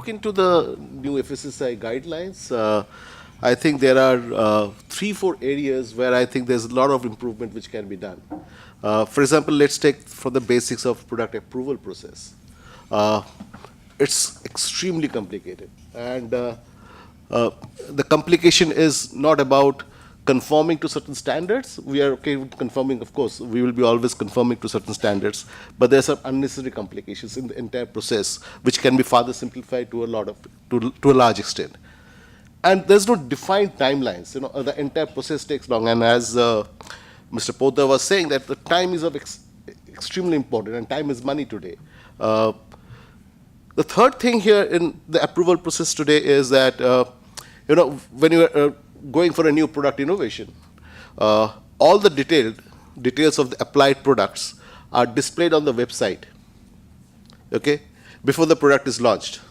look into the new FSSAI guidelines, I think there are 3-4 areas where I think there's a lot of improvement which can be done. For example, let's take from the basics of product approval process. Uh, it's extremely complicated, and the complication is not about conforming to certain standards. We are okay with conforming, of course. We will be always conforming to certain standards, but there are some unnecessary complications in the entire process, which can be further simplified to a large extent. And there's no defined timelines. You know, the entire process takes long. And as Mr. Poddar was saying, that the time is of extremely important, and time is money today. The third thing here in the approval process today is that, you know, when you are going for a new product innovation, all the details of the applied products are displayed on the website, okay, before the product is launched.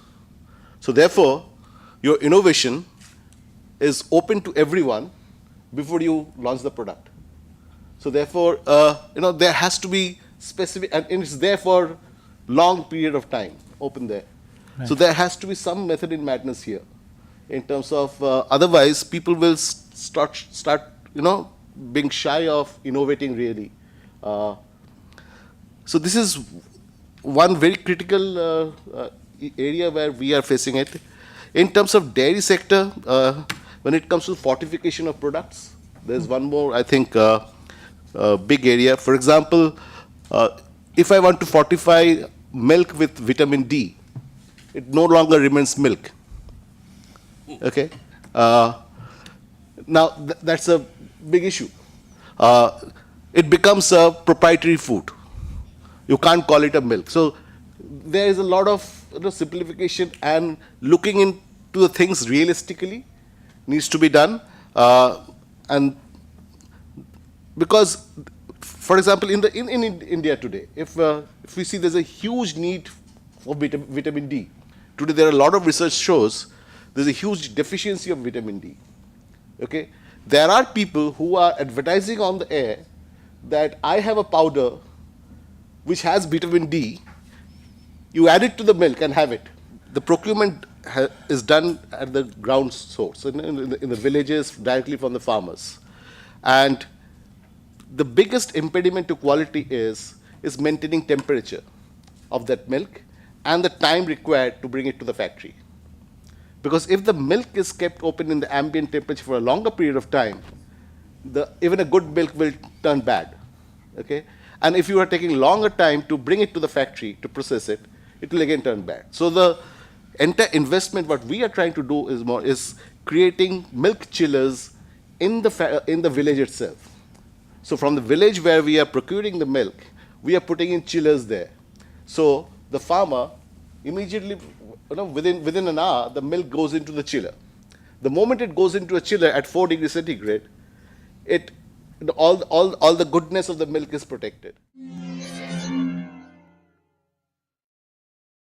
So therefore, your innovation is open to everyone before you launch the product. So therefore, you know, there has to be specific, and it's there for long period of time, open there. Right. So there has to be some method in madness here, in terms of, otherwise people will start, you know, being shy of innovating really. So this is one very critical area where we are facing it. In terms of dairy sector, when it comes to fortification of products, there's one more, I think, big area. For example, if I want to fortify milk with vitamin D, it no longer remains milk. Okay. Now that's a big issue. It becomes a proprietary food. You can't call it a milk. So there is a lot of, you know, simplification and looking into the things realistically needs to be done. And because, for example, in India today, if we see there's a huge need for vitamin D. Today there are a lot of research shows there's a huge deficiency of vitamin D. Okay, there are people who are advertising on the air that I have a powder which has vitamin D. You add it to the milk and have it. The procurement is done at the ground source, in the villages, directly from the farmers. And the biggest impediment to quality is maintaining temperature of that milk and the time required to bring it to the factory. Because if the milk is kept open in the ambient temperature for a longer period of time, even a good milk will turn bad. Okay? And if you are taking longer time to bring it to the factory to process it, it will again turn bad. So the entire investment, what we are trying to do is creating milk chillers in the village itself. So from the village where we are procuring the milk, we are putting in chillers there. So the farmer immediately, you know, within an hour, the milk goes into the chiller. The moment it goes into a chiller at 4 degrees centigrade, all the goodness of the milk is protected.